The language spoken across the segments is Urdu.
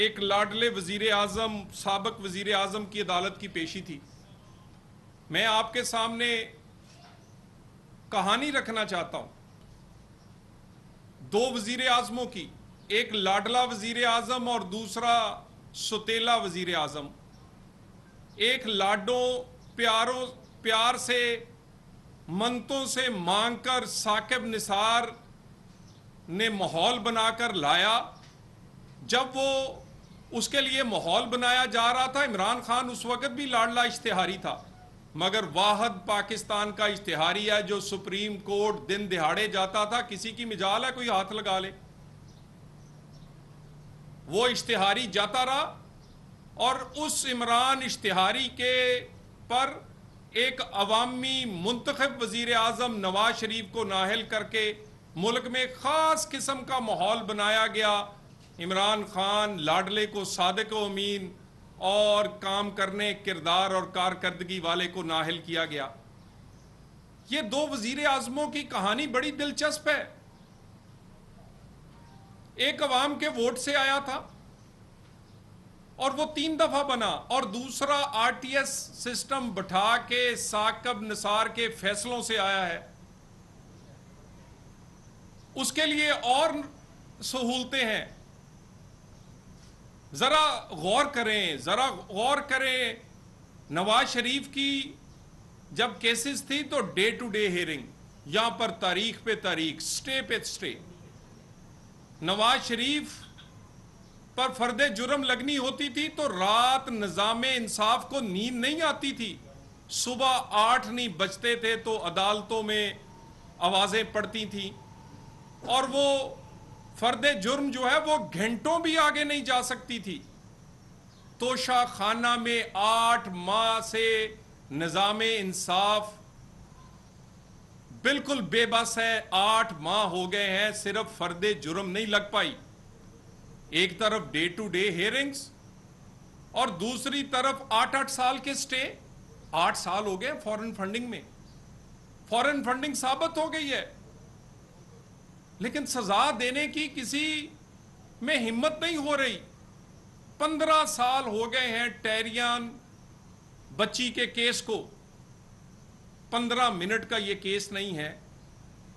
ایک لاڈلے وزیر اعظم سابق وزیر اعظم کی عدالت کی پیشی تھی. میں آپ کے سامنے کہانی رکھنا چاہتا ہوں دو وزیر اعظموں کی، ایک لاڈلا وزیر اعظم اور دوسرا ستیلا وزیر اعظم. ایک لاڈوں پیار سے منتوں سے مانگ کر ثاقب نثار نے ماحول بنا کر لایا. جب وہ اس کے لیے ماحول بنایا جا رہا تھا، عمران خان اس وقت بھی لاڈلا اشتہاری تھا، مگر واحد پاکستان کا اشتہاری ہے جو سپریم کورٹ دن دہاڑے جاتا تھا. کسی کی مجال ہے کوئی ہاتھ لگا لے. وہ اشتہاری جاتا رہا اور اس عمران اشتہاری کے پر ایک عوامی منتخب وزیر اعظم نواز شریف کو نااہل کر کے ملک میں خاص قسم کا ماحول بنایا گیا. عمران خان لاڈلے کو صادق و امین اور کام کرنے کردار اور کارکردگی والے کو نااہل کیا گیا. یہ دو وزیر اعظموں کی کہانی بڑی دلچسپ ہے. ایک عوام کے ووٹ سے آیا تھا اور وہ 3 دفعہ بنا، اور دوسرا آر ٹی ایس سسٹم بٹھا کے ثاقب نثار کے فیصلوں سے آیا ہے. اس کے لیے اور سہولتیں ہیں. ذرا غور کریں. نواز شریف کی جب کیسز تھی تو ڈے ٹو ڈے ہیئرنگ، یہاں پر تاریخ پہ تاریخ، سٹے پہ سٹے. نواز شریف پر فرد جرم لگنی ہوتی تھی تو رات نظام انصاف کو نیند نہیں آتی تھی. صبح 8 نہیں بجتے تھے تو عدالتوں میں آوازیں پڑتی تھیں، اور وہ فرد جرم جو ہے وہ گھنٹوں بھی آگے نہیں جا سکتی تھی. توشہ خانہ میں 8 ماہ سے نظام انصاف بالکل بے بس ہے. 8 ماہ ہو گئے ہیں، صرف فرد جرم نہیں لگ پائی. ایک طرف ڈے ٹو ڈے ہیئرنگز اور دوسری طرف 8 سال کے سٹے. 8 سال ہو گئے فورن فنڈنگ میں. فورن فنڈنگ ثابت ہو گئی ہے، لیکن سزا دینے کی کسی میں ہمت نہیں ہو رہی. 15 سال ہو گئے ہیں ٹیریان بچی کے کیس کو. 15 منٹ کا یہ کیس نہیں ہے.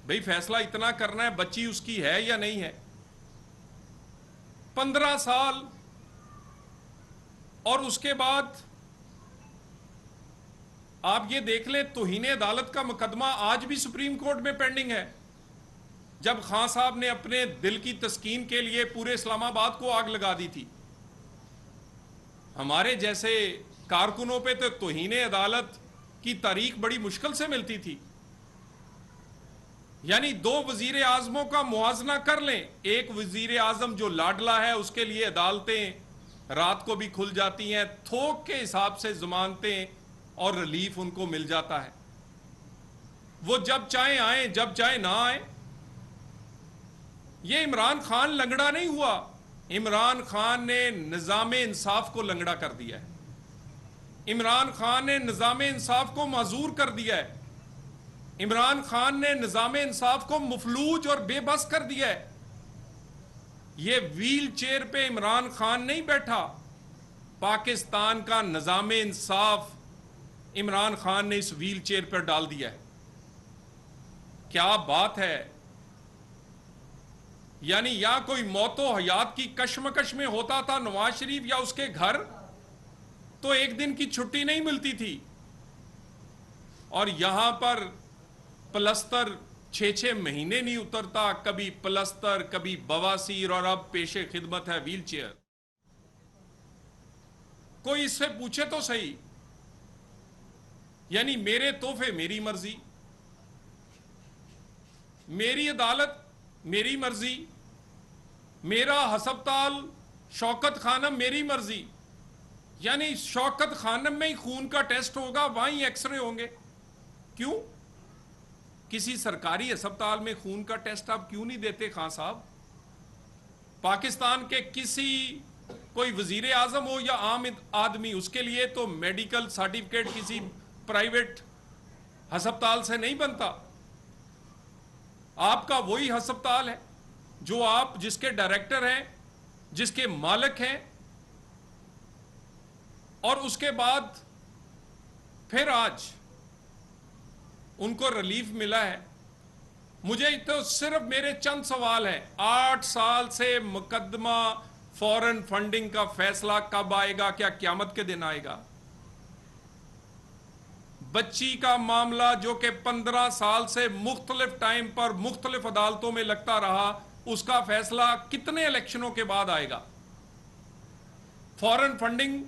بھئی فیصلہ اتنا کرنا ہے بچی اس کی ہے یا نہیں ہے. 15 سال. اور اس کے بعد آپ یہ دیکھ لیں توہین عدالت کا مقدمہ آج بھی سپریم کورٹ میں پینڈنگ ہے. جب خان صاحب نے اپنے دل کی تسکین کے لیے پورے اسلام آباد کو آگ لگا دی تھی. ہمارے جیسے کارکنوں پہ تو توہین عدالت کی تاریخ بڑی مشکل سے ملتی تھی. یعنی 2 وزیر اعظموں کا موازنہ کر لیں. ایک وزیر اعظم جو لاڈلا ہے اس کے لیے عدالتیں رات کو بھی کھل جاتی ہیں، تھوک کے حساب سے ضمانتیں اور ریلیف ان کو مل جاتا ہے. وہ جب چاہیں آئیں، جب چاہیں نہ آئیں. یہ عمران خان لنگڑا نہیں ہوا. عمران خان نے نظام انصاف کو لنگڑا کر دیا ہے. عمران خان نے نظام انصاف کو معذور کر دیا ہے. عمران خان نے نظام انصاف کو مفلوج اور بے بس کر دیا ہے. یہ ویل چیئر پہ عمران خان نہیں بیٹھا، پاکستان کا نظام انصاف عمران خان نے اس ویل چیئر پر ڈال دیا ہے. کیا بات ہے. یعنی یا کوئی موت و حیات کی کشمکش میں ہوتا تھا نواز شریف یا اس کے گھر، تو ایک دن کی چھٹی نہیں ملتی تھی. اور یہاں پر پلستر 6 مہینے نہیں اترتا. کبھی پلستر، کبھی بواسیر، اور اب پیش خدمت ہے ویل چیئر. کوئی اس سے پوچھے تو صحیح. یعنی میرے تحفے میری مرضی، میری عدالت میری مرضی، میرا ہسپتال شوکت خانم میری مرضی. یعنی شوکت خانم میں ہی خون کا ٹیسٹ ہوگا، وہاں ہی ایکس رے ہوں گے. کیوں؟ کسی سرکاری ہسپتال میں خون کا ٹیسٹ آپ کیوں نہیں دیتے خان صاحب؟ پاکستان کے کسی کوئی وزیر اعظم ہو یا عام آدمی، اس کے لیے تو میڈیکل سرٹیفکیٹ کسی پرائیویٹ ہسپتال سے نہیں بنتا. آپ کا وہی ہسپتال ہے جو آپ جس کے ڈائریکٹر ہیں، جس کے مالک ہیں، اور اس کے بعد پھر آج ان کو ریلیف ملا ہے. مجھے تو صرف میرے چند سوال ہیں. 8 سال سے مقدمہ فورن فنڈنگ کا فیصلہ کب آئے گا؟ کیا قیامت کے دن آئے گا؟ بچی کا معاملہ جو کہ 15 سال سے مختلف ٹائم پر مختلف عدالتوں میں لگتا رہا، اس کا فیصلہ کتنے الیکشنوں کے بعد آئے گا؟ فورن فنڈنگ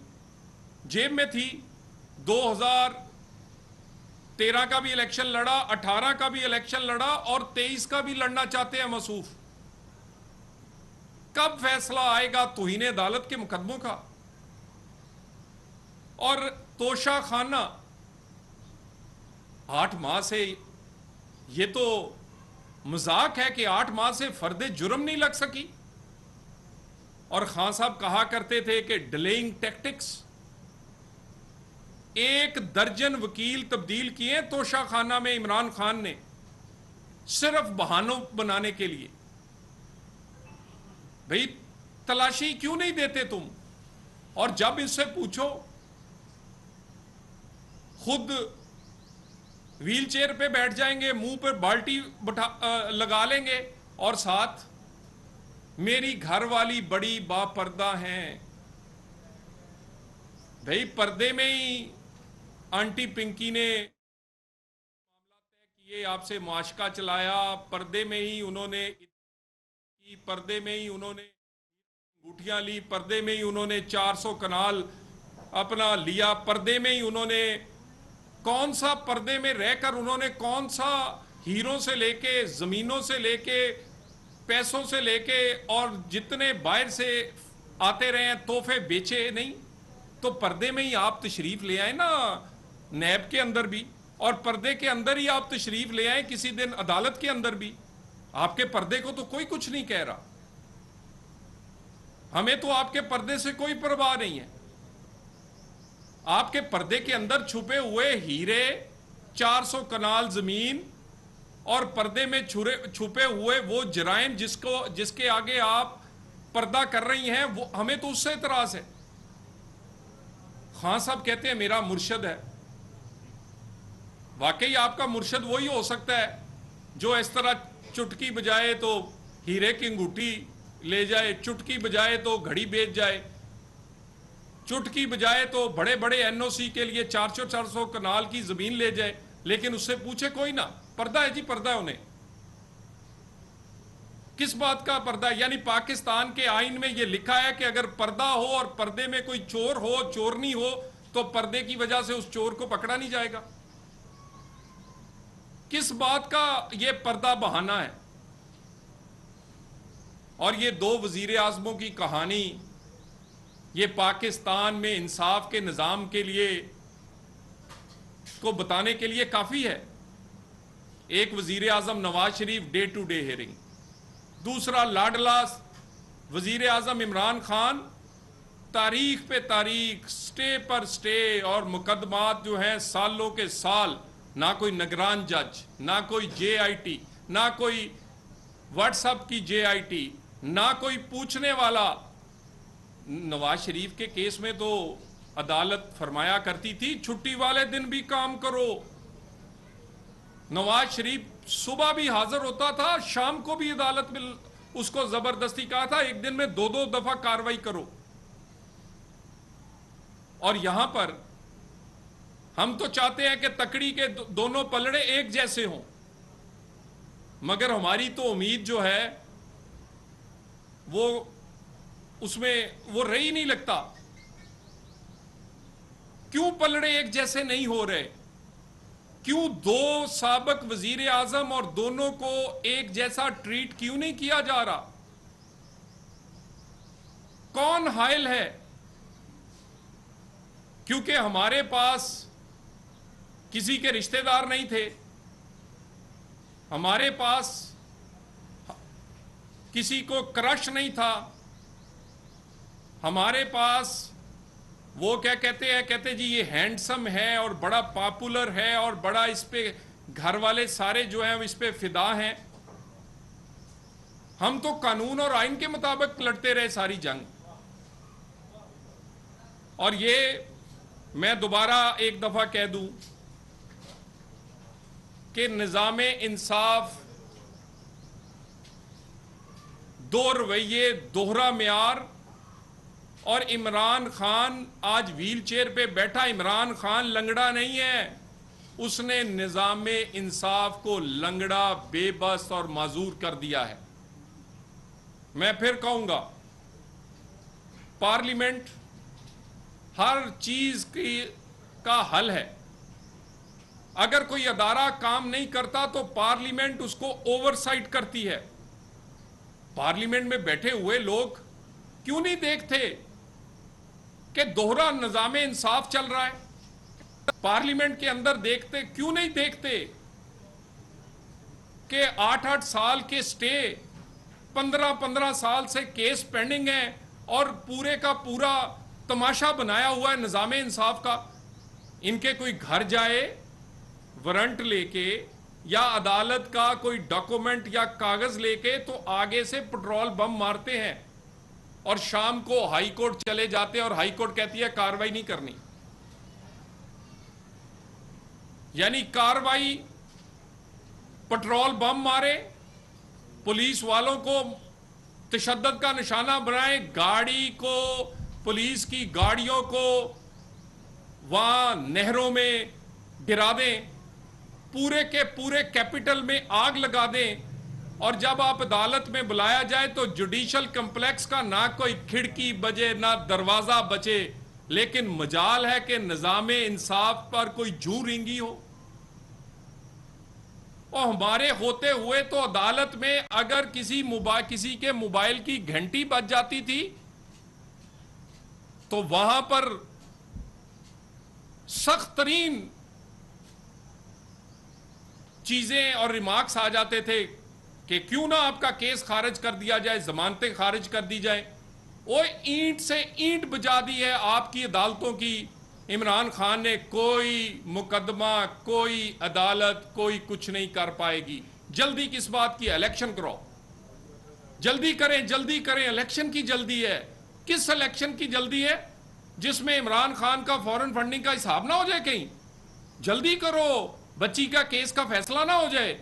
جیب میں تھی. 2013 کا بھی الیکشن لڑا، 18 کا بھی الیکشن لڑا، اور 23 کا بھی لڑنا چاہتے ہیں موصوف. کب فیصلہ آئے گا توہین عدالت کے مقدموں کا؟ اور توشہ خانہ 8 ماہ سے، یہ تو مذاق ہے کہ 8 ماہ سے فرد جرم نہیں لگ سکی. اور خان صاحب کہا کرتے تھے کہ ڈیلیئنگ ٹیکٹکس. 1 درجن وکیل تبدیل کیے توشہ خانہ میں عمران خان نے، صرف بہانوں بنانے کے لیے. بھئی تلاشی کیوں نہیں دیتے تم؟ اور جب اس سے پوچھو، خود ویل چیئر پہ بیٹھ جائیں گے، منہ پہ بالٹی لگا لیں گے، اور ساتھ میری گھر والی بڑی با پردہ ہیں. بھئی پردے میں ہی آنٹی پنکی نے معاملہ طے کیے، آپ سے معاشقہ چلایا، پردے میں ہی انہوں نے پردے میں ہی انہوں نے انگوٹھیاں لی، پردے میں ہی انہوں نے 400 کنال اپنا لیا، پردے میں ہی انہوں نے کون سا پردے میں رہ کر انہوں نے کون سا ہیروں سے لے کے، زمینوں سے لے کے، پیسوں سے لے کے، اور جتنے باہر سے آتے رہے ہیں تحفے بیچے نہیں. تو پردے میں ہی آپ تشریف لے آئیں نا نیب کے اندر بھی، اور پردے کے اندر ہی آپ تشریف لے آئیں کسی دن عدالت کے اندر بھی. آپ کے پردے کو تو کوئی کچھ نہیں کہہ رہا. ہمیں تو آپ کے پردے سے کوئی پرواہ نہیں ہے. آپ کے پردے کے اندر چھپے ہوئے ہیرے، 400 کنال زمین، اور پردے میں چھپے ہوئے وہ جرائم جس کے آگے آپ پردہ کر رہی ہیں، وہ ہمیں تو اس سے اعتراض ہے. خان صاحب کہتے ہیں میرا مرشد ہے. واقعی آپ کا مرشد وہی ہو سکتا ہے جو اس طرح چٹکی بجائے تو ہیرے کی انگوٹھی لے جائے، چٹکی بجائے تو گھڑی بیچ جائے، چٹکی بجائے تو بڑے بڑے این او سی کے لیے 400 کنال کی زمین لے جائے. لیکن اس سے پوچھے کوئی نہ، پردہ ہے جی، پردہ ہے. انہیں کس بات کا پردہ ہے؟ یعنی پاکستان کے آئین میں یہ لکھا ہے کہ اگر پردہ ہو اور پردے میں کوئی چور ہو، چورنی ہو، تو پردے کی وجہ سے اس چور کو پکڑا نہیں جائے گا. کس بات کا یہ پردہ بہانہ ہے؟ اور یہ 2 وزیر اعظموں کی کہانی یہ پاکستان میں انصاف کے نظام کے لیے کو بتانے کے لیے کافی ہے. ایک وزیر اعظم Nawaz Sharif day to day hearing, دوسرا لاڈلا وزیر اعظم عمران خان تاریخ پہ تاریخ، سٹے پر سٹے، اور مقدمات جو ہیں سالوں کے سال. نہ کوئی نگران جج، نہ کوئی جے آئی ٹی، نہ کوئی واٹس ایپ کی جے آئی ٹی، نہ کوئی پوچھنے والا. نواز شریف کے کیس میں تو عدالت فرمایا کرتی تھی چھٹی والے دن بھی کام کرو. نواز شریف صبح بھی حاضر ہوتا تھا، شام کو بھی عدالت میں اس کو زبردستی کہا تھا 1 دن میں 2 دفعہ کاروائی کرو. اور یہاں پر ہم تو چاہتے ہیں کہ تکڑی کے دونوں پلڑے ایک جیسے ہوں، مگر ہماری تو امید جو ہے وہ اس میں وہ رہی نہیں لگتا. کیوں پلڑے ایک جیسے نہیں ہو رہے؟ کیوں 2 سابق وزیر اعظم اور دونوں کو ایک جیسا ٹریٹ کیوں نہیں کیا جا رہا؟ کون حائل ہے؟ کیونکہ ہمارے پاس کسی کے رشتہ دار نہیں تھے، ہمارے پاس کسی کو کرش نہیں تھا، ہمارے پاس وہ کیا کہتے جی یہ ہینڈسم ہے اور بڑا پاپولر ہے اور بڑا اس پہ گھر والے سارے جو ہیں اس پہ فدا ہیں. ہم تو قانون اور آئین کے مطابق لڑتے رہے ساری جنگ. اور یہ میں دوبارہ ایک دفعہ کہہ دوں کہ نظام انصاف دو رویے، دوہرا معیار، اور عمران خان آج ویل چیئر پہ بیٹھا عمران خان لنگڑا نہیں ہے، اس نے نظام انصاف کو لنگڑا، بے بس اور معذور کر دیا ہے۔ میں پھر کہوں گا، پارلیمنٹ ہر چیز کا حل ہے۔ اگر کوئی ادارہ کام نہیں کرتا تو پارلیمنٹ اس کو اوور سائٹ کرتی ہے۔ پارلیمنٹ میں بیٹھے ہوئے لوگ کیوں نہیں دیکھتے کہ دوہرا نظام انصاف چل رہا ہے؟ پارلیمنٹ کے اندر کیوں نہیں دیکھتے کہ 8-8 سال کے سٹے، 15-15 سال سے کیس پینڈنگ ہے، اور پورے کا پورا تماشا بنایا ہوا ہے نظام انصاف کا۔ ان کے کوئی گھر جائے وارنٹ لے کے، یا عدالت کا کوئی ڈاکومنٹ یا کاغذ لے کے، تو آگے سے پٹرول بم مارتے ہیں، اور شام کو ہائی کورٹ چلے جاتے ہیں، اور ہائی کورٹ کہتی ہے کاروائی نہیں کرنی۔ یعنی کاروائی، پٹرول بم مارے، پولیس والوں کو تشدد کا نشانہ بنائیں، گاڑی کو، پولیس کی گاڑیوں کو وہاں نہروں میں گرا دیں، پورے کے پورے کیپٹل میں آگ لگا دیں، اور جب آپ عدالت میں بلایا جائے تو جوڈیشل کمپلیکس کا نہ کوئی کھڑکی بجے نہ دروازہ بچے، لیکن مجال ہے کہ نظام انصاف پر کوئی جو رینگی ہو۔ اور ہمارے ہوتے ہوئے تو عدالت میں اگر کسی کے موبائل کی گھنٹی بج جاتی تھی تو وہاں پر سخت ترین چیزیں اور ریمارکس آ جاتے تھے کہ کیوں نہ آپ کا کیس خارج کر دیا جائے، ضمانتیں خارج کر دی جائیں۔ وہ اینٹ سے اینٹ بجا دی ہے آپ کی عدالتوں کی۔ عمران خان نے کوئی مقدمہ، کوئی عدالت، کوئی کچھ نہیں کر پائے گی۔ جلدی کس بات کی؟ الیکشن کرو، جلدی کریں، جلدی کریں، الیکشن کی جلدی ہے۔ کس الیکشن کی جلدی ہے؟ جس میں عمران خان کا فورن فنڈنگ کا حساب نہ ہو جائے کہیں؟ جلدی کرو، بچی کا کیس کا فیصلہ نہ ہو جائے۔